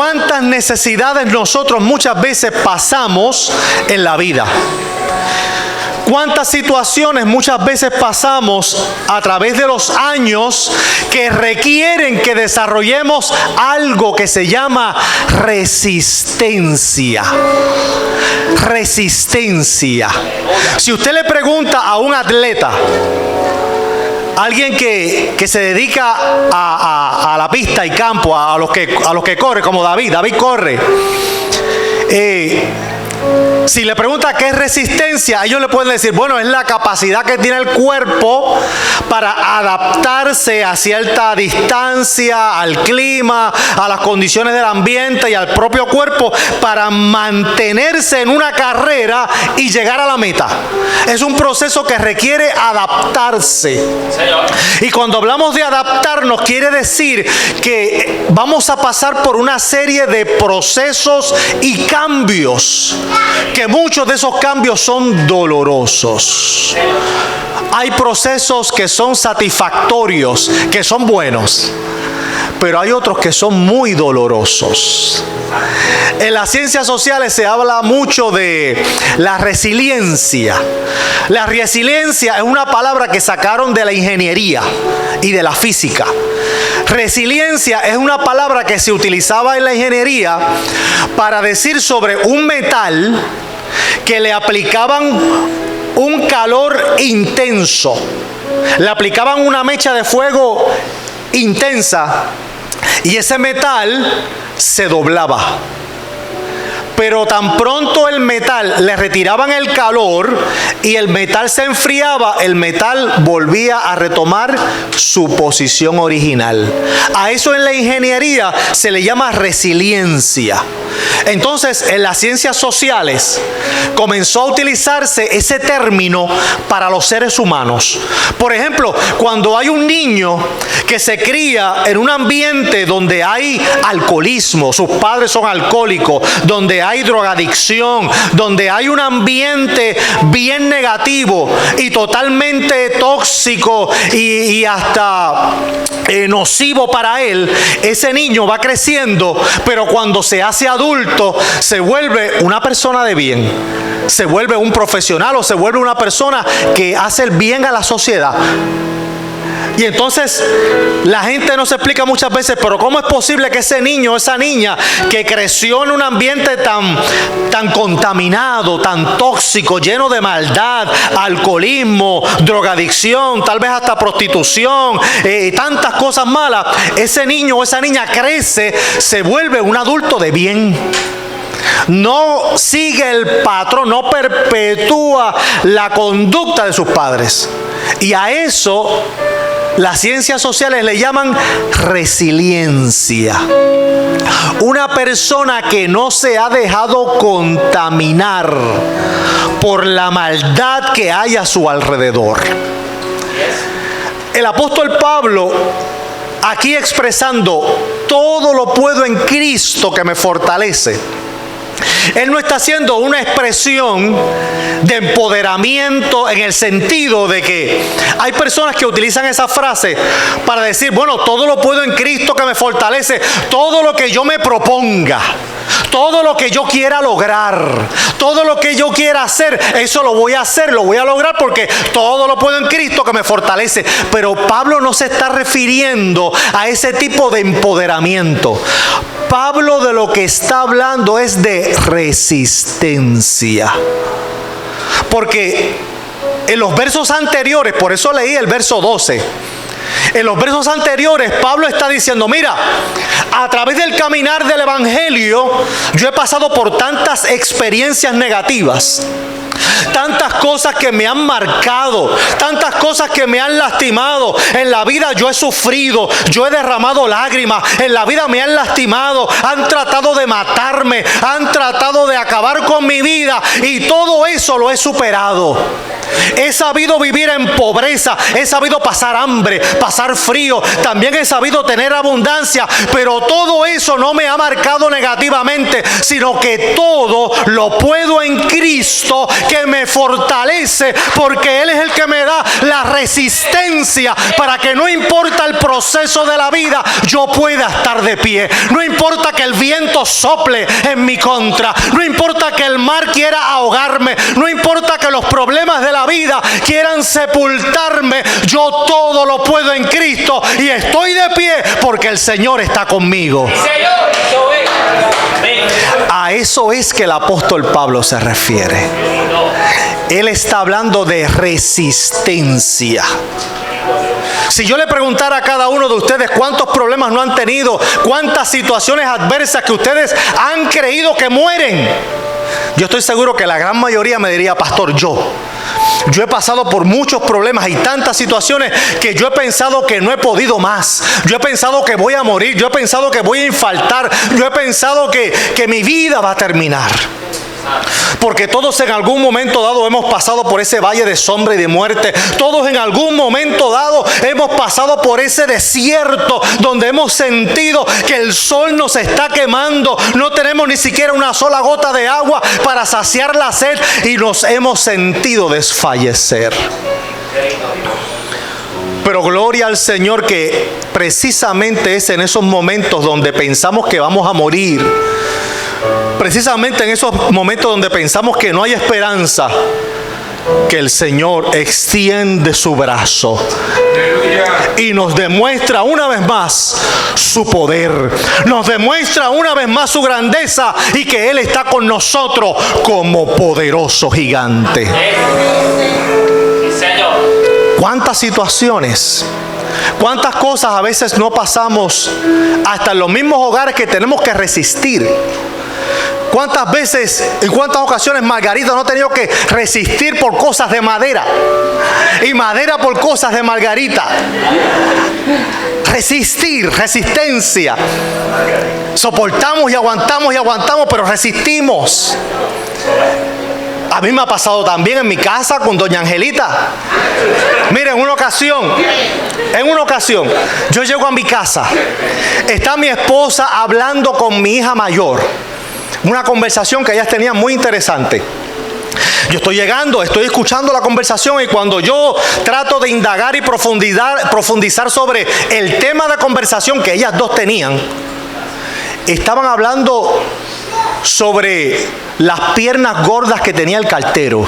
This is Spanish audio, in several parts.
¿Cuántas necesidades nosotros muchas veces pasamos en la vida? ¿Cuántas situaciones muchas veces pasamos a través de los años que requieren que desarrollemos algo que se llama resistencia? Resistencia. Si usted le pregunta a un atleta, alguien que se dedica a la pista y campo, a los que corre, como David corre, si le pregunta qué es resistencia, ellos le pueden decir, bueno, es la capacidad que tiene el cuerpo para adaptarse a cierta distancia, al clima, a las condiciones del ambiente y al propio cuerpo para mantenerse en una carrera y llegar a la meta. Es un proceso que requiere adaptarse. Y cuando hablamos de adaptarnos, quiere decir que vamos a pasar por una serie de procesos y cambios, que muchos de esos cambios son dolorosos. Hay procesos que son satisfactorios, que son buenos, pero hay otros que son muy dolorosos. En las ciencias sociales se habla mucho de la resiliencia. La resiliencia es una palabra que sacaron de la ingeniería y de la física. Resiliencia es una palabra que se utilizaba en la ingeniería para decir sobre un metal que le aplicaban un calor intenso. Le aplicaban una mecha de fuego intensa y ese metal se doblaba. Pero tan pronto el metal, le retiraban el calor y el metal se enfriaba, el metal volvía a retomar su posición original. A eso en la ingeniería se le llama resiliencia. Entonces, en las ciencias sociales comenzó a utilizarse ese término para los seres humanos. Por ejemplo, cuando hay un niño que se cría en un ambiente donde hay alcoholismo, sus padres son alcohólicos, donde hay drogadicción, donde hay un ambiente bien negativo y totalmente tóxico y hasta nocivo para él, ese niño va creciendo, pero cuando se hace adulto se vuelve una persona de bien, se vuelve un profesional o se vuelve una persona que hace el bien a la sociedad. Y entonces la gente no se explica muchas veces, pero ¿cómo es posible que ese niño o esa niña que creció en un ambiente tan contaminado, tan tóxico, lleno de maldad, alcoholismo, drogadicción, tal vez hasta prostitución, tantas cosas malas, ese niño o esa niña crece, se vuelve un adulto de bien? No sigue el patrón, no perpetúa la conducta de sus padres. Y a eso las ciencias sociales le llaman resiliencia. Una persona que no se ha dejado contaminar por la maldad que hay a su alrededor. El apóstol Pablo, aquí expresando todo lo puedo en Cristo que me fortalece, él no está haciendo una expresión de empoderamiento en el sentido de que hay personas que utilizan esa frase para decir, bueno, todo lo puedo en Cristo que me fortalece, todo lo que yo me proponga, todo lo que yo quiera lograr, todo lo que yo quiera hacer, eso lo voy a hacer, lo voy a lograr porque todo lo puedo en Cristo que me fortalece. Pero Pablo no se está refiriendo a ese tipo de empoderamiento. Pablo de lo que está hablando es de resistencia. Porque en los versos anteriores, por eso leí el verso 12, en los versos anteriores Pablo está diciendo, mira, a través del caminar del evangelio yo he pasado por tantas experiencias negativas, tantas cosas que me han marcado, tantas cosas que me han lastimado. En la vida yo he sufrido, yo he derramado lágrimas, en la vida me han lastimado, han tratado de matarme, han tratado de acabar con mi vida y todo eso lo he superado. He sabido vivir en pobreza, he sabido pasar hambre, pasar frío, también he sabido tener abundancia, pero todo eso no me ha marcado negativamente, sino que todo lo puedo en Cristo que me fortalece, porque Él es el que me da la resistencia para que no importa el proceso de la vida, yo pueda estar de pie. No importa que el viento sople en mi contra, no importa que el mar quiera ahogarme, no importa que los problemas de la vida quieran sepultarme, yo todo lo puedo en Cristo y estoy de pie porque el Señor está conmigo. A eso es que el apóstol Pablo se refiere. Él está hablando de resistencia. Si yo le preguntara a cada uno de ustedes cuántos problemas no han tenido, cuántas situaciones adversas que ustedes han creído que mueren, yo estoy seguro que la gran mayoría me diría: pastor, yo he pasado por muchos problemas y tantas situaciones que yo he pensado que no he podido más. Yo he pensado que voy a morir, yo he pensado que voy a infartar, yo he pensado que mi vida va a terminar. Porque todos en algún momento dado hemos pasado por ese valle de sombra y de muerte. Todos en algún momento dado hemos pasado por ese desierto donde hemos sentido que el sol nos está quemando. No tenemos ni siquiera una sola gota de agua para saciar la sed y nos hemos sentido desfallecer. Pero gloria al Señor que precisamente es en esos momentos donde pensamos que vamos a morir, precisamente en esos momentos donde pensamos que no hay esperanza, que el Señor extiende su brazo y nos demuestra una vez más su poder, nos demuestra una vez más su grandeza y que Él está con nosotros como poderoso gigante. ¿Cuántas situaciones, cuántas cosas a veces no pasamos hasta en los mismos hogares que tenemos que resistir? ¿Cuántas veces, en cuántas ocasiones Margarita no ha tenido que resistir por cosas de madera? Y madera por cosas de Margarita. Resistir, resistencia. Soportamos y aguantamos, pero resistimos. A mí me ha pasado también en mi casa con doña Angelita. Miren, en una ocasión, yo llego a mi casa. Está mi esposa hablando con mi hija mayor. Una conversación que ellas tenían muy interesante. Yo estoy llegando, estoy escuchando la conversación y cuando yo trato de indagar y profundizar sobre el tema de conversación que ellas dos tenían, estaban hablando sobre las piernas gordas que tenía el cartero.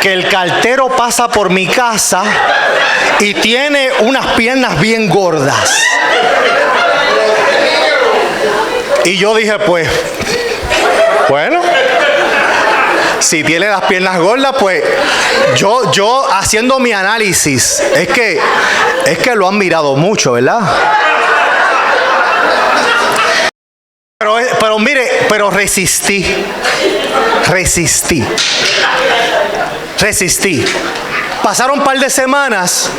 Que el cartero pasa por mi casa y tiene unas piernas bien gordas. Y yo dije, pues, bueno, si tiene las piernas gordas, pues yo haciendo mi análisis, es que lo han mirado mucho, ¿verdad? Pero mire, pero resistí. Pasaron un par de semanas,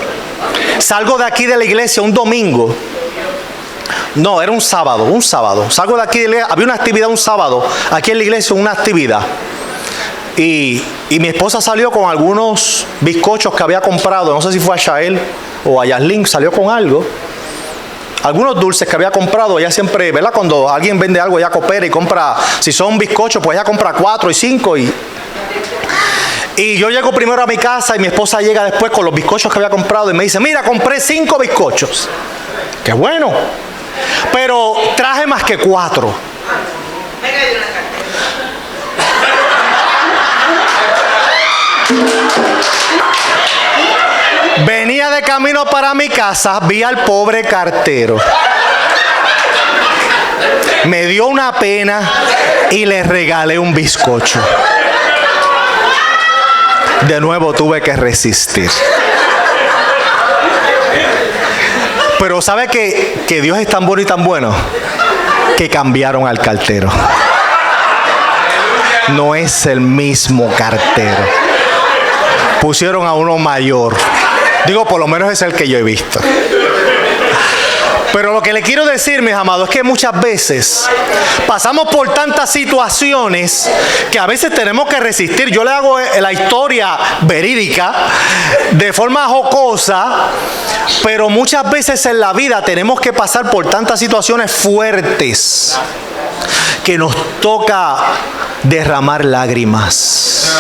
salgo de aquí de la iglesia un domingo. No, era un sábado. Salgo de aquí de la iglesia, había una actividad un sábado, aquí en la iglesia una actividad. Y mi esposa salió con algunos bizcochos que había comprado, no sé si fue a Shael o a Yaslin, salió con algo. Algunos dulces que había comprado, ella siempre, ¿verdad? Cuando alguien vende algo, ella coopera y compra, si son bizcochos, pues ella compra 4 y 5 y yo llego primero a mi casa y mi esposa llega después con los bizcochos que había comprado y me dice, mira, compré 5 bizcochos. ¡Qué bueno! Pero traje más que 4. Venía de camino para mi casa, vi al pobre cartero. Me dio una pena y le regalé un bizcocho. De nuevo tuve que resistir. Pero ¿sabe que Dios es tan bueno y tan bueno? Que cambiaron al cartero. No es el mismo cartero. Pusieron a uno mayor. Digo, por lo menos es el que yo he visto. Pero lo que le quiero decir, mis amados, es que muchas veces pasamos por tantas situaciones que a veces tenemos que resistir. Yo le hago la historia verídica de forma jocosa, pero muchas veces en la vida tenemos que pasar por tantas situaciones fuertes que nos toca derramar lágrimas,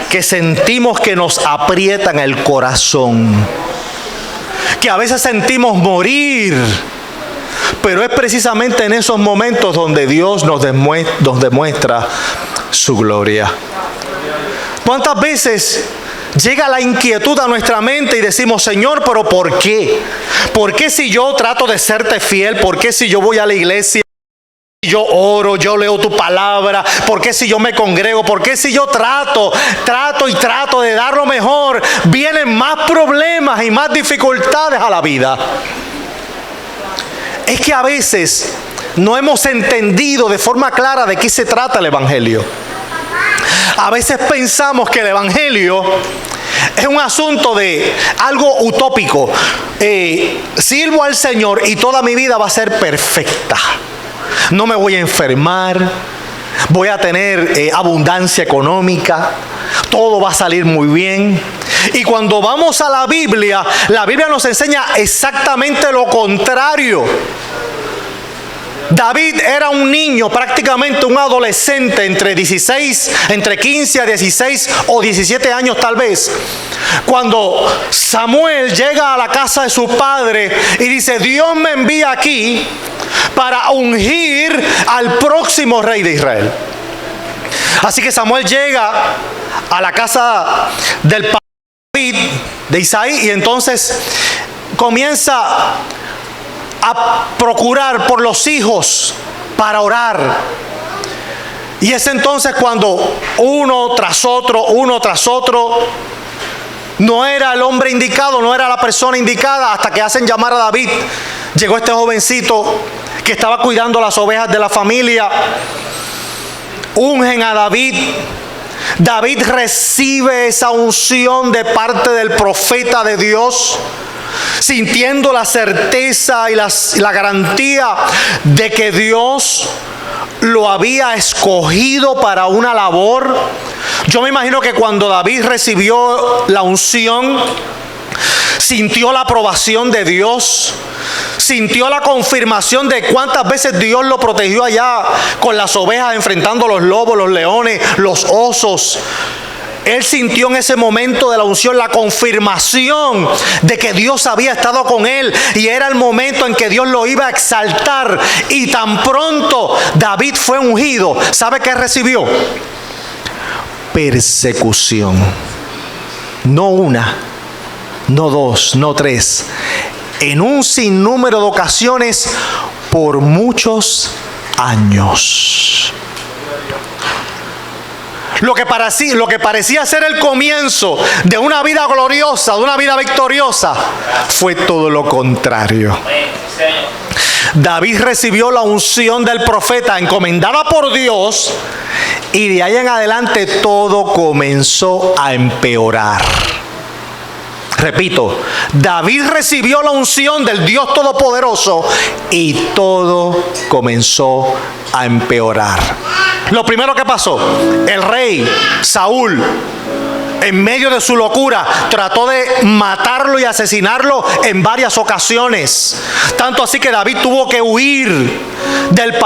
que sentimos que nos aprietan el corazón, que a veces sentimos morir, pero es precisamente en esos momentos donde Dios nos demuestra su gloria. ¿Cuántas veces llega la inquietud a nuestra mente y decimos, Señor, pero ¿por qué? ¿Por qué si yo trato de serte fiel? ¿Por qué si yo voy a la iglesia? Yo oro, yo leo tu palabra. ¿Por qué si yo me congrego? ¿Por qué si yo trato de dar lo mejor? Vienen más problemas y más dificultades a la vida. Es que a veces no hemos entendido de forma clara de qué se trata el Evangelio. A veces pensamos que el Evangelio es un asunto de algo utópico. Sirvo al Señor y toda mi vida va a ser perfecta. No me voy a enfermar, voy a tener abundancia económica, todo va a salir muy bien. Y cuando vamos a la Biblia nos enseña exactamente lo contrario. David era un niño, prácticamente un adolescente, entre 15 a 16 o 17 años tal vez, cuando Samuel llega a la casa de su padre y dice, Dios me envía aquí para ungir al próximo rey de Israel. Así que Samuel llega a la casa del padre David, de Isaí, y entonces comienza a procurar por los hijos para orar. Y es entonces cuando uno tras otro, no era el hombre indicado, no era la persona indicada, hasta que hacen llamar a David. Llegó este jovencito que estaba cuidando las ovejas de la familia. Ungen a David. David recibe esa unción de parte del profeta de Dios, sintiendo la certeza y la garantía de que Dios lo había escogido para una labor. Yo me imagino que cuando David recibió la unción, sintió la aprobación de Dios, sintió la confirmación de cuántas veces Dios lo protegió allá con las ovejas, enfrentando los lobos, los leones, los osos. Él sintió en ese momento de la unción la confirmación de que Dios había estado con él y era el momento en que Dios lo iba a exaltar. Y tan pronto David fue ungido, ¿sabe qué recibió? Persecución. No una, no dos, no tres. En un sinnúmero de ocasiones por muchos años. Lo que parecía ser el comienzo de una vida gloriosa, de una vida victoriosa, fue todo lo contrario. David recibió la unción del profeta encomendada por Dios y de ahí en adelante todo comenzó a empeorar. Repito, David recibió la unción del Dios Todopoderoso y todo comenzó a empeorar. Lo primero que pasó, el rey Saúl, en medio de su locura, trató de matarlo y asesinarlo en varias ocasiones. Tanto así que David tuvo que huir del país,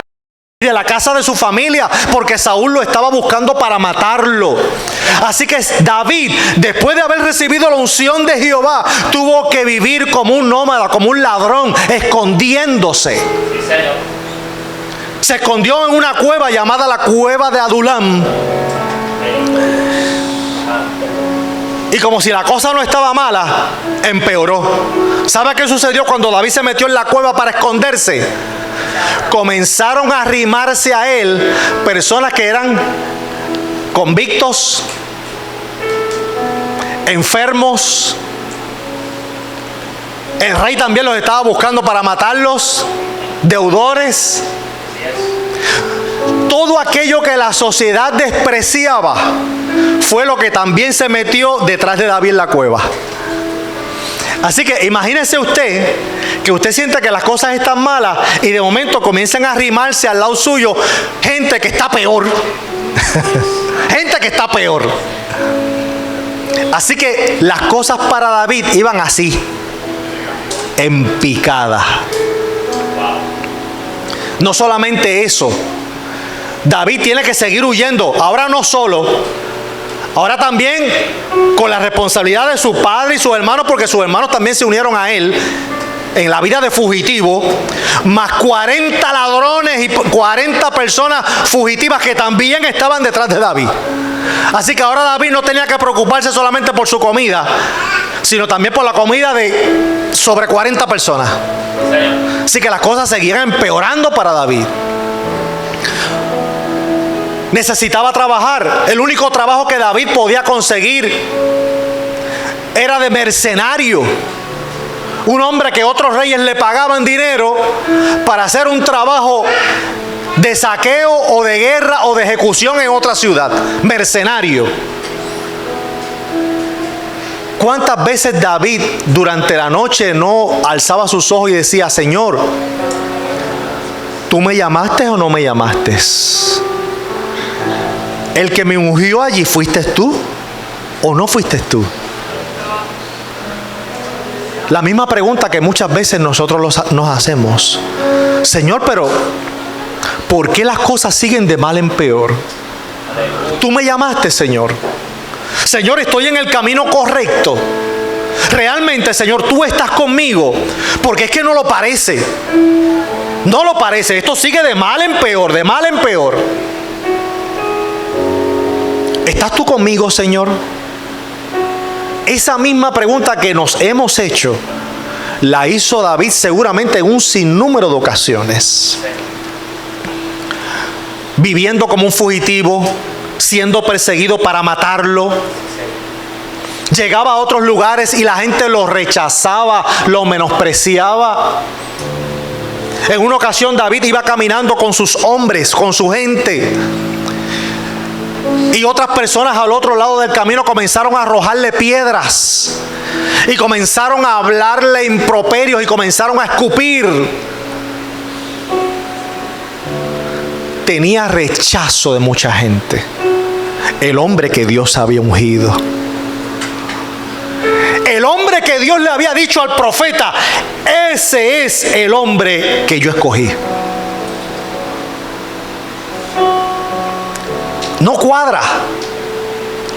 de la casa de su familia, porque Saúl lo estaba buscando para matarlo. Así que David, después de haber recibido la unción de Jehová, tuvo que vivir como un nómada, como un ladrón, escondiéndose. Se escondió en una cueva llamada la cueva de Adulam. Y como si la cosa no estaba mala, empeoró. ¿Sabe qué sucedió cuando David se metió en la cueva para esconderse? Comenzaron a arrimarse a él personas que eran convictos, enfermos. El rey también los estaba buscando para matarlos, deudores. Todo aquello que la sociedad despreciaba fue lo que también se metió detrás de David en la cueva. Así que imagínese usted que usted siente que las cosas están malas y de momento comienzan a arrimarse al lado suyo gente que está peor. Gente que está peor. Así que las cosas para David iban así, en picada. No solamente eso, David tiene que seguir huyendo. Ahora no solo, ahora también con la responsabilidad de su padre y sus hermanos, porque sus hermanos también se unieron a él en la vida de fugitivo, más 40 ladrones y 40 personas fugitivas que también estaban detrás de David. Así que ahora David no tenía que preocuparse solamente por su comida, sino también por la comida de sobre 40 personas. Así que las cosas seguían empeorando para David. Necesitaba trabajar. El único trabajo que David podía conseguir era de mercenario. Un hombre que otros reyes le pagaban dinero para hacer un trabajo de saqueo o de guerra o de ejecución en otra ciudad. Mercenario. ¿Cuántas veces David durante la noche no alzaba sus ojos y decía: Señor, ¿tú me llamaste o no me llamaste? ¿El que me ungió allí fuiste tú o no fuiste tú? La misma pregunta que muchas veces nosotros nos hacemos. Señor, pero ¿por qué las cosas siguen de mal en peor? Tú me llamaste, Señor. Señor, estoy en el camino correcto. Realmente, Señor, tú estás conmigo. Porque es que no lo parece. No lo parece. Esto sigue de mal en peor, de mal en peor. ¿Estás tú conmigo, Señor? Esa misma pregunta que nos hemos hecho, la hizo David seguramente en un sinnúmero de ocasiones. Viviendo como un fugitivo, siendo perseguido para matarlo. Llegaba a otros lugares y la gente lo rechazaba, lo menospreciaba. En una ocasión David iba caminando con sus hombres, con su gente. Y otras personas al otro lado del camino comenzaron a arrojarle piedras. Y comenzaron a hablarle improperios y comenzaron a escupir. Tenía rechazo de mucha gente. El hombre que Dios había ungido. El hombre que Dios le había dicho al profeta: ese es el hombre que yo escogí. No cuadra.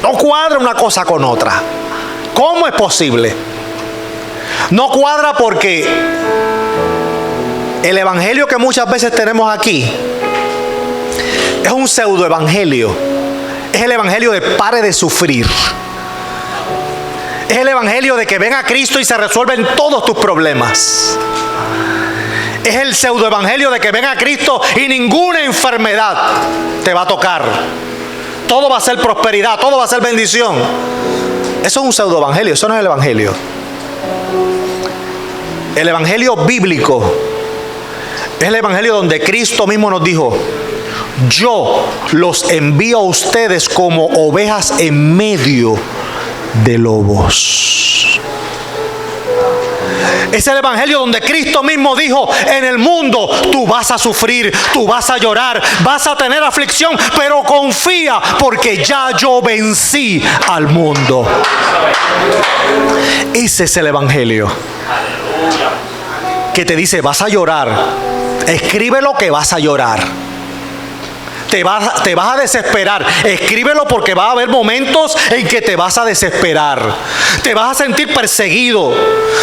No cuadra una cosa con otra. ¿Cómo es posible? No cuadra porque el evangelio que muchas veces tenemos aquí es un pseudo evangelio. Es el evangelio de pare de sufrir. Es el evangelio de que ven a Cristo y se resuelven todos tus problemas. Es el pseudo evangelio de que ven a Cristo y ninguna enfermedad te va a tocar. Todo va a ser prosperidad, todo va a ser bendición. Eso es un pseudo evangelio, eso no es el evangelio. El evangelio bíblico es el evangelio donde Cristo mismo nos dijo: yo los envío a ustedes como ovejas en medio de lobos. Es el evangelio donde Cristo mismo dijo: en el mundo tú vas a sufrir, tú vas a llorar, vas a tener aflicción, pero confía porque ya yo vencí al mundo. Ese es el evangelio que te dice: vas a llorar, escríbelo que vas a llorar. Te vas a desesperar. Escríbelo porque va a haber momentos en que te vas a desesperar. Te vas a sentir perseguido.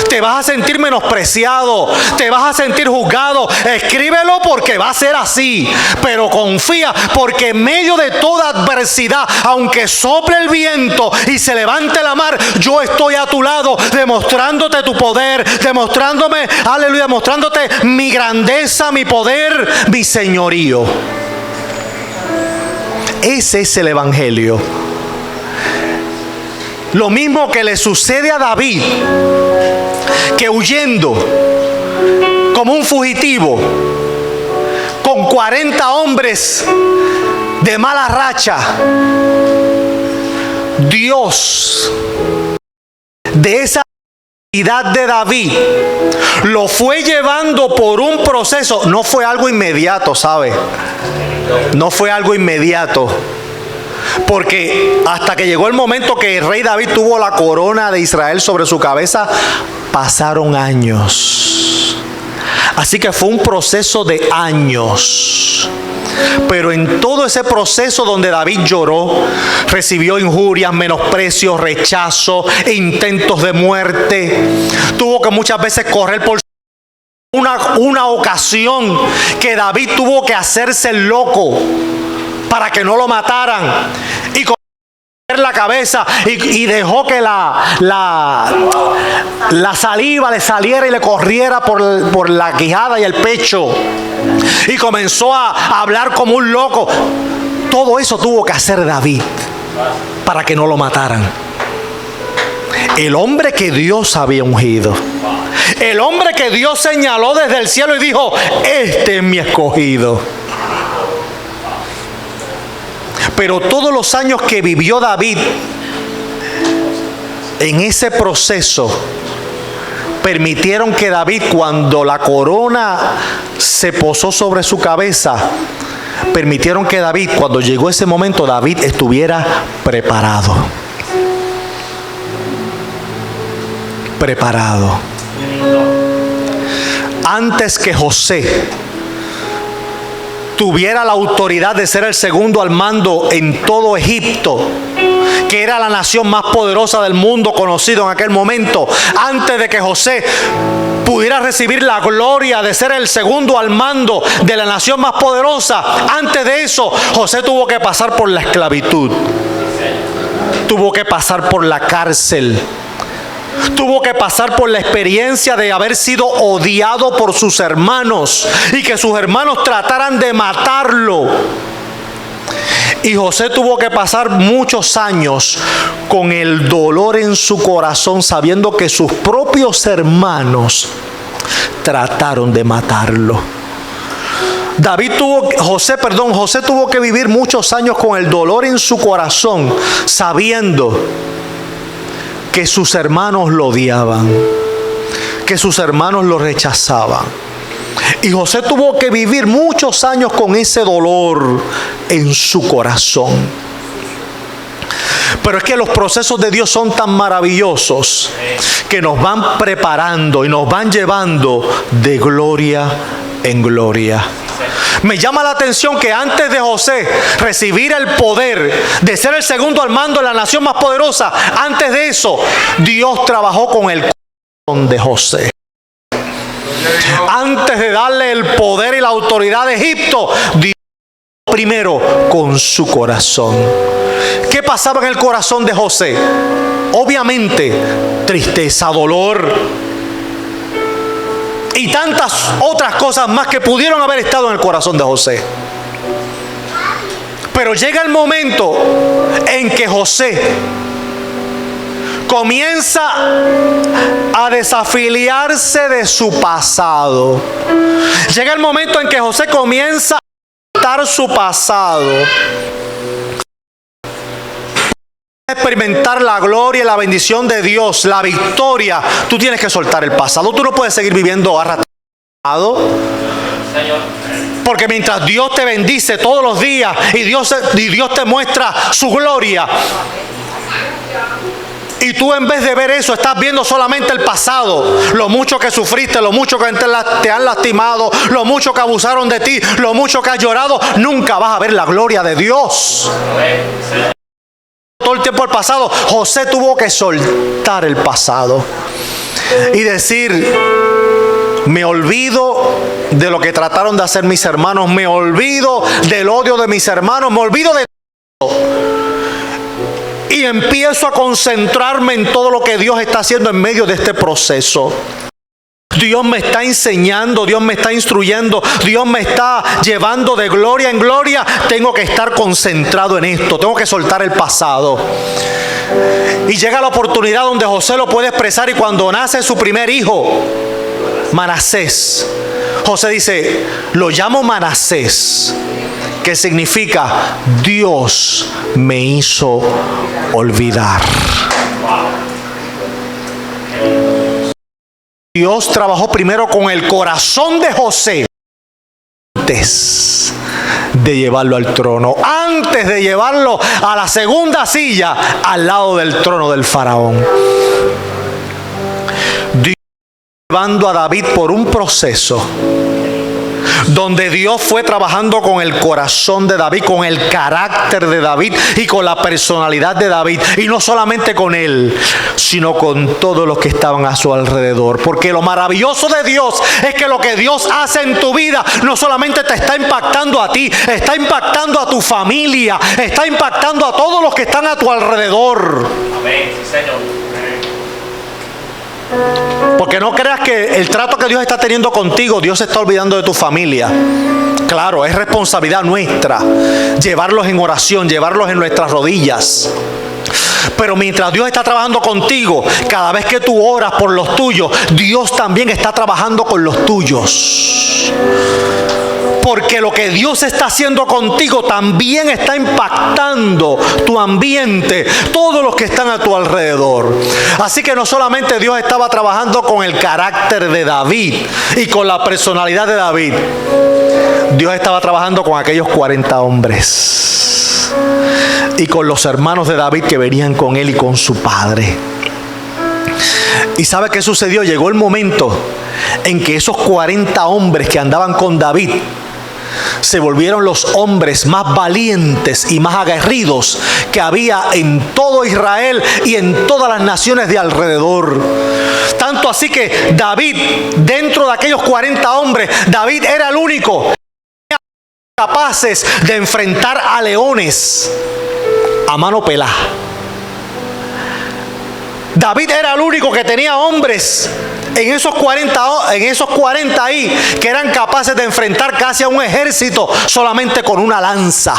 Te vas a sentir menospreciado. Te vas a sentir juzgado. Escríbelo porque va a ser así. Pero confía porque en medio de toda adversidad, aunque sople el viento y se levante la mar, yo estoy a tu lado demostrándote tu poder, demostrándome, aleluya, demostrándote mi grandeza, mi poder, mi señorío. Ese es el evangelio. Lo mismo que le sucede a David, que huyendo como un fugitivo con 40 hombres de mala racha, Dios de esa identidad de David lo fue llevando por un proceso. No fue algo inmediato, ¿sabe? No fue algo inmediato. Porque hasta que llegó el momento que el rey David tuvo la corona de Israel sobre su cabeza, pasaron años. Así que fue un proceso de años. Pero en todo ese proceso donde David lloró, recibió injurias, menosprecios, rechazo, intentos de muerte, tuvo que muchas veces correr por una ocasión que David tuvo que hacerse el loco para que no lo mataran, y con la cabeza y dejó que la saliva le saliera y le corriera por la quijada y el pecho, y comenzó a hablar como un loco. Todo eso tuvo que hacer David para que no lo mataran. El hombre que Dios había ungido, el hombre que Dios señaló desde el cielo y dijo: este es mi escogido. Pero todos los años que vivió David en ese proceso permitieron que David, cuando la corona se posó sobre su cabeza, permitieron que David, cuando llegó ese momento, David estuviera preparado. Preparado. Antes que José tuviera la autoridad de ser el segundo al mando en todo Egipto, que era la nación más poderosa del mundo conocido en aquel momento, antes de que José pudiera recibir la gloria de ser el segundo al mando de la nación más poderosa, antes de eso, José tuvo que pasar por la esclavitud, tuvo que pasar por la cárcel, tuvo que pasar por la experiencia de haber sido odiado por sus hermanos y que sus hermanos trataran de matarlo. Y José tuvo que pasar muchos años con el dolor en su corazón, sabiendo que sus propios hermanos trataron de matarlo. José tuvo que vivir muchos años con el dolor en su corazón, sabiendo que sus hermanos lo odiaban, que sus hermanos lo rechazaban. Y José tuvo que vivir muchos años con ese dolor en su corazón. Pero es que los procesos de Dios son tan maravillosos que nos van preparando y nos van llevando de gloria en gloria. Me llama la atención que antes de José recibir el poder de ser el segundo al mando de la nación más poderosa, antes de eso, Dios trabajó con el corazón de José. Antes de darle el poder y la autoridad de Egipto, Dios primero con su corazón. ¿Qué pasaba en el corazón de José? Obviamente, tristeza, dolor y tantas otras cosas más que pudieron haber estado en el corazón de José. Pero llega el momento en que José comienza a desafiliarse de su pasado. Llega el momento en que José comienza a aceptar su pasado, experimentar la gloria y la bendición de Dios, la victoria. Tú tienes que soltar el pasado. Tú no puedes seguir viviendo arrastrado. Porque mientras Dios te bendice todos los días y Dios te muestra su gloria, y tú, en vez de ver eso, estás viendo solamente el pasado, lo mucho que sufriste, lo mucho que te han lastimado, lo mucho que abusaron de ti, lo mucho que has llorado, nunca vas a ver la gloria de Dios. Todo el tiempo el pasado. José tuvo que soltar el pasado y decir: me olvido de lo que trataron de hacer mis hermanos, me olvido del odio de mis hermanos, me olvido de todo, y empiezo a concentrarme en todo lo que Dios está haciendo en medio de este proceso. Dios me está enseñando, Dios me está instruyendo, Dios me está llevando de gloria en gloria. Tengo que estar concentrado en esto, tengo que soltar el pasado. Y llega la oportunidad donde José lo puede expresar, y cuando nace su primer hijo, Manasés, José dice: lo llamo Manasés, que significa Dios me hizo olvidar. Dios trabajó primero con el corazón de José antes de llevarlo al trono, antes de llevarlo a la segunda silla al lado del trono del faraón. llevando a David por un proceso donde Dios fue trabajando con el corazón de David, con el carácter de David y con la personalidad de David. Y no solamente con él, sino con todos los que estaban a su alrededor. Porque lo maravilloso de Dios es que lo que Dios hace en tu vida no solamente te está impactando a ti, está impactando a tu familia, está impactando a todos los que están a tu alrededor. Amén, sí, Señor. Porque no creas que el trato que Dios está teniendo contigo, Dios se está olvidando de tu familia. Claro, es responsabilidad nuestra llevarlos en oración, llevarlos en nuestras rodillas. Pero mientras Dios está trabajando contigo, cada vez que tú oras por los tuyos, Dios también está trabajando con los tuyos. Porque lo que Dios está haciendo contigo también está impactando tu ambiente, todos los que están a tu alrededor. Así que no solamente Dios estaba trabajando con el carácter de David y con la personalidad de David, Dios estaba trabajando con aquellos 40 hombres y con los hermanos de David que venían con él y con su padre. ¿Y sabe qué sucedió? Llegó el momento en que esos 40 hombres que andaban con David se volvieron los hombres más valientes y más aguerridos que había en todo Israel y en todas las naciones de alrededor. Tanto así que David, dentro de aquellos 40 hombres, David era el único capaces de enfrentar a leones a mano pelada. David era el único que tenía hombres en esos 40 ahí que eran capaces de enfrentar casi a un ejército solamente con una lanza.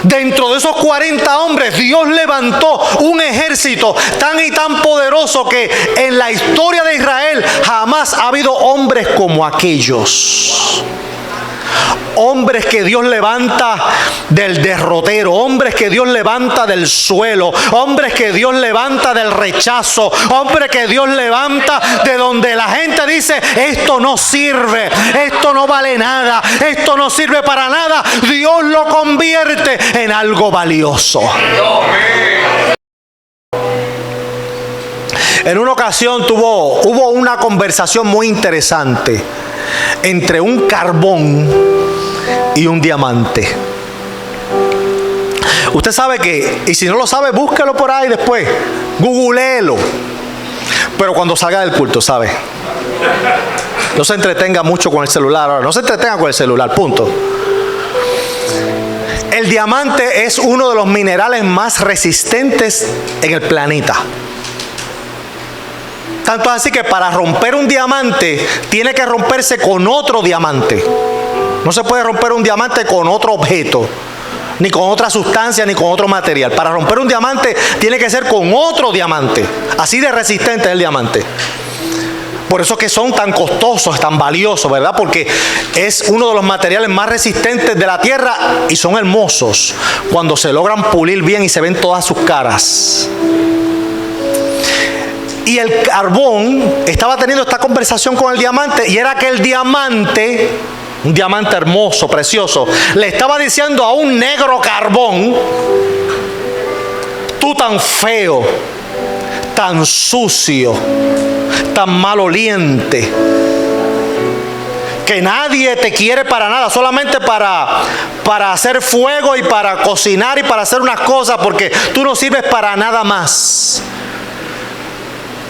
Dentro de esos 40 hombres, Dios levantó un ejército tan y tan poderoso que en la historia de Israel jamás ha habido hombres como aquellos. Hombres que Dios levanta del derrotero, hombres que Dios levanta del suelo, hombres que Dios levanta del rechazo, hombres que Dios levanta de donde la gente dice: esto no sirve, esto no vale nada, esto no sirve para nada. Dios lo convierte en algo valioso. En una ocasión hubo una conversación muy interesante entre un carbón y un diamante. Usted sabe que, y si no lo sabe, búsquelo por ahí después, googleelo, pero cuando salga del culto, ¿sabe? No se entretenga mucho con el celular ahora, no se entretenga con el celular, punto. El diamante es uno de los minerales más resistentes en el planeta. Tanto así que para romper un diamante tiene que romperse con otro diamante. No se puede romper un diamante con otro objeto, ni con otra sustancia, ni con otro material. Para romper un diamante tiene que ser con otro diamante. Así de resistente es el diamante. Por eso es que son tan costosos, tan valiosos, ¿verdad? Porque es uno de los materiales más resistentes de la tierra y son hermosos cuando se logran pulir bien y se ven todas sus caras. Y el carbón estaba teniendo esta conversación con el diamante, y era que el diamante, un diamante hermoso, precioso, le estaba diciendo a un negro carbón: tú tan feo, tan sucio, tan maloliente, que nadie te quiere para nada, solamente para hacer fuego y para cocinar y para hacer unas cosas, porque tú no sirves para nada más.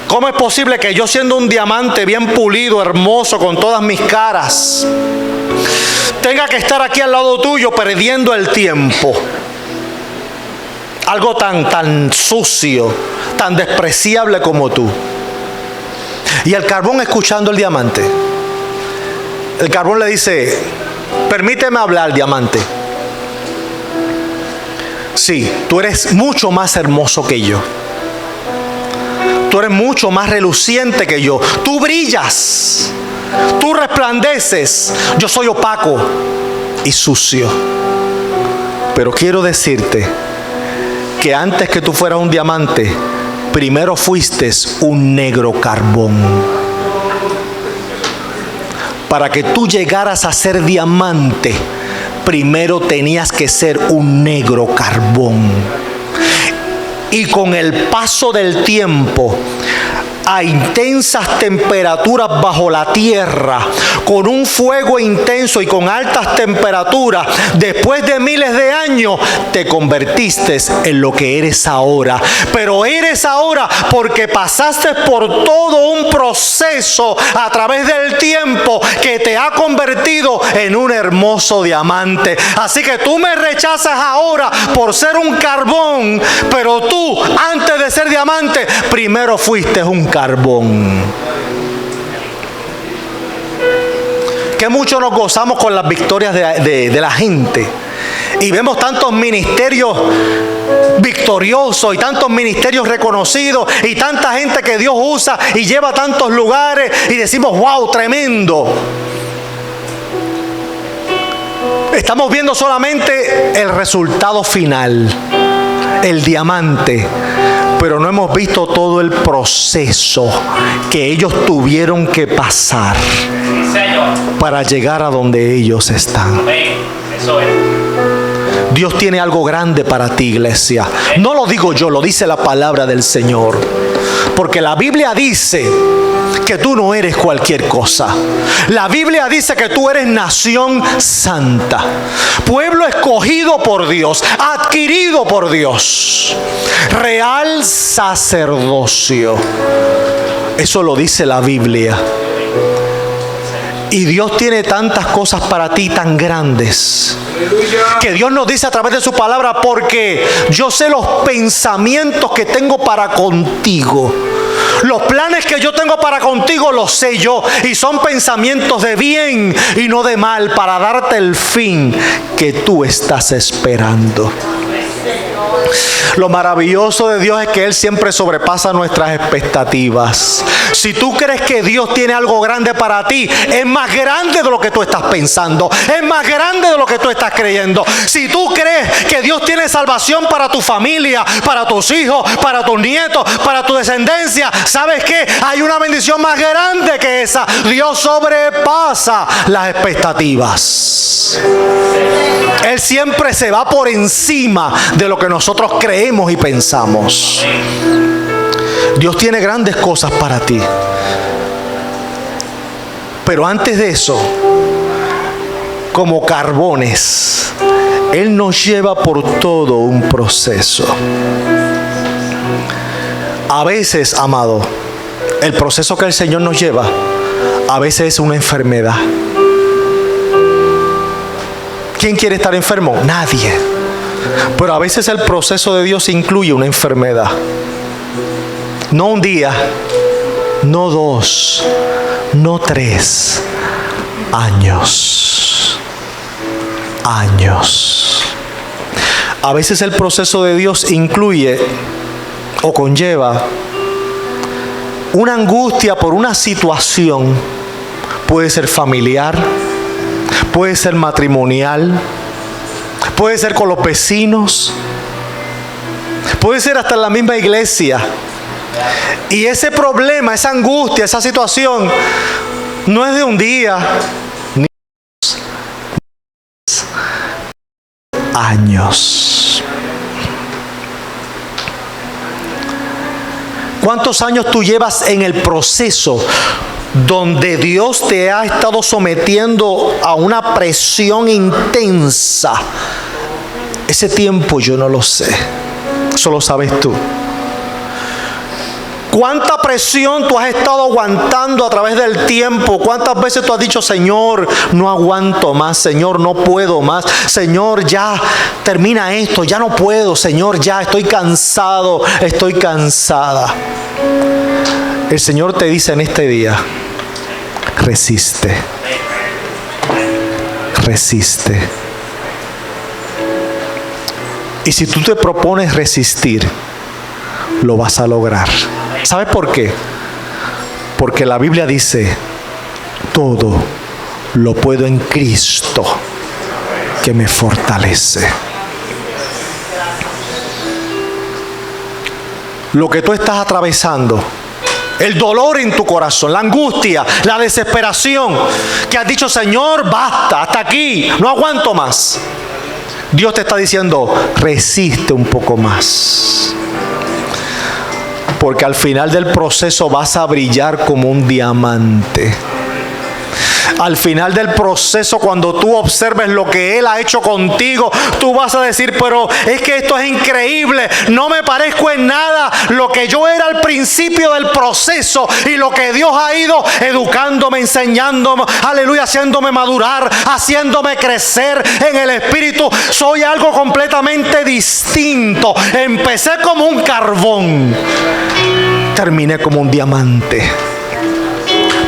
¿Cómo es posible que yo, siendo un diamante bien pulido, hermoso, con todas mis caras, tenga que estar aquí al lado tuyo perdiendo el tiempo? Algo tan sucio, tan despreciable como tú. Y el carbón, escuchando el diamante, el carbón le dice: permíteme hablar, diamante. Sí, tú eres mucho más hermoso que yo. Tú eres mucho más reluciente que yo. Tú brillas. Tú resplandeces. Yo soy opaco y sucio. Pero quiero decirte que antes que tú fueras un diamante, primero fuiste un negro carbón. Para que tú llegaras a ser diamante, primero tenías que ser un negro carbón. Y con el paso del tiempo, a intensas temperaturas bajo la tierra, con un fuego intenso y con altas temperaturas, después de miles de años te convertiste en lo que eres ahora. Pero eres ahora porque pasaste por todo un proceso a través del tiempo que te ha convertido en un hermoso diamante. Así que tú me rechazas ahora por ser un carbón, pero tú, antes de ser diamante, primero fuiste un carbón. Que mucho nos gozamos con las victorias de la gente, y vemos tantos ministerios victoriosos y tantos ministerios reconocidos y tanta gente que Dios usa y lleva a tantos lugares y decimos: wow, tremendo. Estamos viendo solamente el resultado final, el diamante, pero no hemos visto todo el proceso que ellos tuvieron que pasar para llegar a donde ellos están. Eso es. Dios tiene algo grande para ti, iglesia. No lo digo yo, lo dice la palabra del Señor. Porque la Biblia dice que tú no eres cualquier cosa. La Biblia dice que tú eres nación santa, pueblo escogido por Dios, adquirido por Dios, real sacerdocio. Eso lo dice la Biblia. Y Dios tiene tantas cosas para ti tan grandes, que Dios nos dice a través de su palabra: porque yo sé los pensamientos que tengo para contigo. Los planes que yo tengo para contigo los sé yo, y son pensamientos de bien y no de mal, para darte el fin que tú estás esperando. Lo maravilloso de Dios es que Él siempre sobrepasa nuestras expectativas. Si tú crees que Dios tiene algo grande para ti, es más grande de lo que tú estás pensando, es más grande de lo que tú estás creyendo. Si tú crees que Dios tiene salvación para tu familia, para tus hijos, para tus nietos, para tu descendencia, ¿sabes qué? Hay una bendición más grande que esa. Dios sobrepasa las expectativas. Él siempre se va por encima de lo que nosotros creemos y pensamos. Dios tiene grandes cosas para ti. Pero antes de eso, como carbones, Él nos lleva por todo un proceso. A veces, amado, el proceso que el Señor nos lleva, a veces es una enfermedad. ¿Quién quiere estar enfermo? Nadie. Pero a veces el proceso de Dios incluye una enfermedad. No un día, no 2, no 3, años. Años. A veces el proceso de Dios incluye o conlleva una angustia por una situación. Puede ser familiar, puede ser matrimonial, puede ser con los vecinos, puede ser hasta en la misma iglesia. Y ese problema, esa angustia, esa situación no es de un día ni años. ¿Cuántos años tú llevas en el proceso donde Dios te ha estado sometiendo a una presión intensa? Ese tiempo yo no lo sé, eso lo sabes tú. ¿Cuánta presión tú has estado aguantando a través del tiempo? ¿Cuántas veces tú has dicho: Señor, no aguanto más, Señor, no puedo más, Señor, ya termina esto, ya no puedo, Señor, ya estoy cansado, estoy cansada? El Señor te dice en este día: resiste, resiste. Y si tú te propones resistir, lo vas a lograr. ¿Sabes por qué? Porque la Biblia dice: todo lo puedo en Cristo que me fortalece. Lo que tú estás atravesando, el dolor en tu corazón, la angustia, la desesperación, que has dicho: Señor, basta, hasta aquí, no aguanto más. Dios te está diciendo: resiste un poco más. Porque al final del proceso vas a brillar como un diamante. Al final del proceso, cuando tú observes lo que Él ha hecho contigo, tú vas a decir, pero es que esto es increíble, no me parezco en nada lo que yo era al principio del proceso y lo que Dios ha ido educándome, enseñándome, aleluya, haciéndome madurar, haciéndome crecer en el Espíritu. Soy algo completamente distinto. Empecé como un carbón, terminé como un diamante.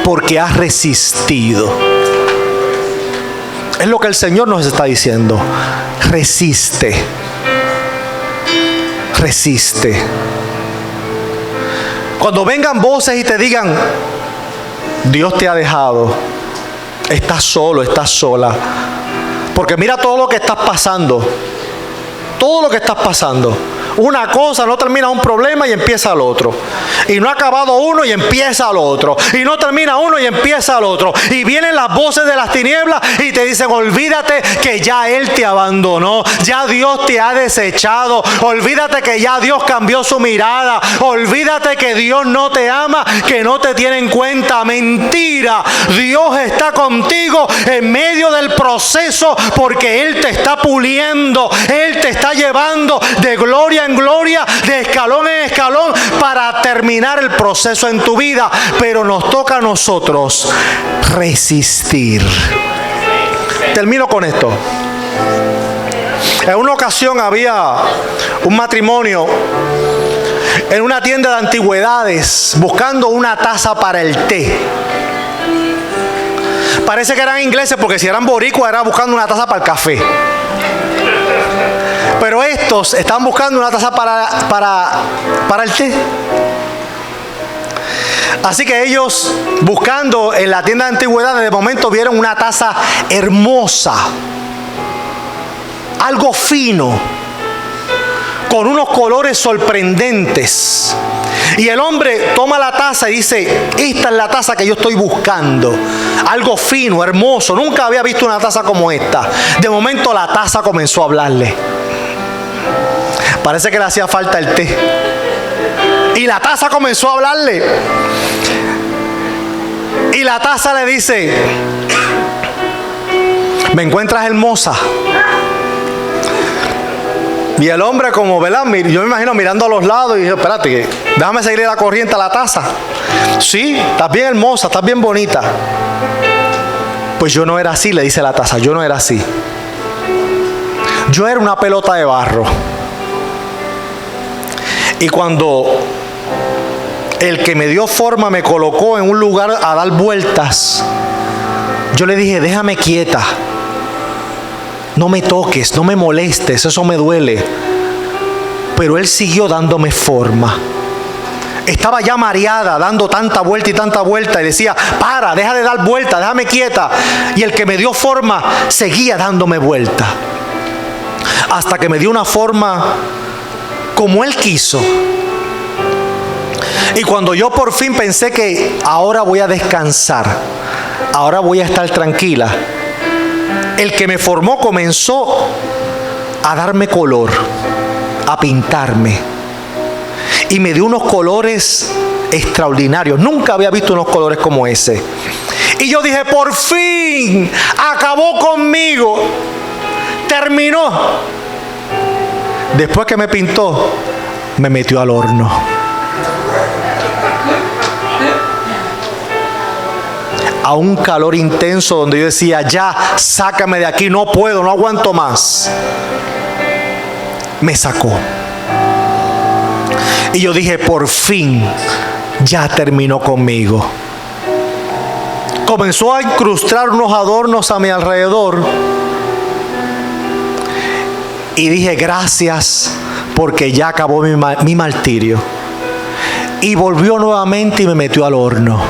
Porque has resistido. Es lo que el Señor nos está diciendo. Resiste. Resiste. Cuando vengan voces y te digan, Dios te ha dejado, estás solo, estás sola. Porque mira todo lo que estás pasando. Todo lo que estás pasando. Una cosa no termina un problema y empieza el otro. Y no ha acabado uno y empieza el otro. Y no termina uno y empieza el otro. Y vienen las voces de las tinieblas y te dicen, olvídate que ya Él te abandonó. Ya Dios te ha desechado. Olvídate que ya Dios cambió su mirada. Olvídate que Dios no te ama, que no te tiene en cuenta. Mentira. Dios está contigo en medio del proceso porque Él te está puliendo. Él te está llevando de gloria en gloria, de escalón en escalón, para terminar el proceso en tu vida. Pero nos toca a nosotros resistir. Termino con esto. En una ocasión había un matrimonio en una tienda de antigüedades buscando una taza para el té. Parece que eran ingleses, porque si eran boricuas eran buscando una taza para el café. Pero estos están buscando una taza para el té. Así que ellos, buscando en la tienda de antigüedades, de momento vieron una taza hermosa, algo fino, con unos colores sorprendentes. Y el hombre toma la taza y dice, esta es la taza que yo estoy buscando. Algo fino, hermoso. Nunca había visto una taza como esta. De momento la taza comenzó a hablarle. Parece que le hacía falta el té. Y la taza comenzó a hablarle. Y la taza le dice, ¿me encuentras hermosa? Y el hombre, como, ¿verdad? Yo me imagino mirando a los lados y dice, espérate, déjame seguirle la corriente a la taza. Sí, estás bien hermosa, estás bien bonita. Pues yo no era así, le dice la taza, yo no era así. Yo era una pelota de barro. Y cuando el que me dio forma me colocó en un lugar a dar vueltas, yo le dije, déjame quieta. No me toques, no me molestes, eso me duele. Pero él siguió dándome forma. Estaba ya mareada, dando tanta vuelta y decía, para, deja de dar vuelta, déjame quieta. Y el que me dio forma seguía dándome vuelta. Hasta que me dio una forma como él quiso. Y cuando yo por fin pensé que ahora voy a descansar, ahora voy a estar tranquila, el que me formó comenzó a darme color, a pintarme. Y me dio unos colores extraordinarios. Nunca había visto unos colores como ese. Y yo dije, por fin, acabó conmigo. Terminó. Después que me pintó, me metió al horno. A un calor intenso donde yo decía, ya, sácame de aquí, no puedo, no aguanto más. Me sacó. Y yo dije, por fin, ya terminó conmigo. Comenzó a incrustar unos adornos a mi alrededor. Y dije, gracias, porque ya acabó mi martirio. Y volvió nuevamente y me metió al horno.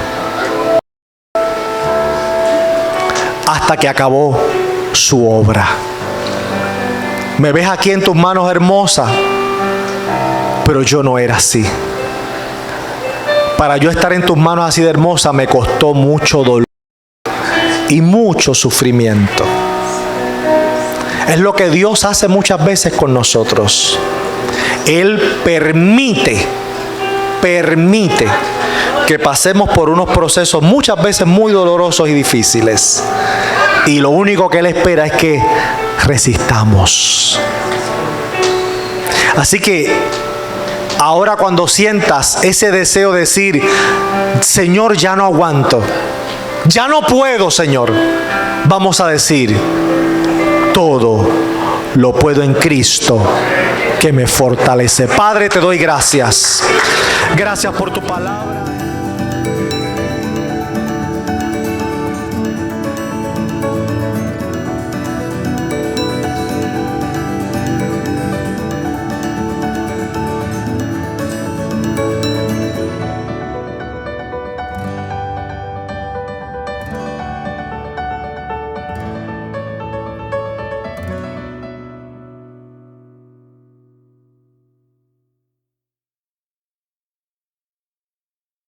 Hasta que acabó su obra. Me ves aquí en tus manos hermosa, pero yo no era así. Para yo estar en tus manos así de hermosa me costó mucho dolor y mucho sufrimiento. Es lo que Dios hace muchas veces con nosotros. Él permite permite que pasemos por unos procesos muchas veces muy dolorosos y difíciles. Y lo único que Él espera es que resistamos. Así que ahora, cuando sientas ese deseo de decir: Señor, ya no aguanto, ya no puedo, Señor, vamos a decir: todo lo puedo en Cristo que me fortalece. Padre, te doy gracias. Gracias por tu palabra.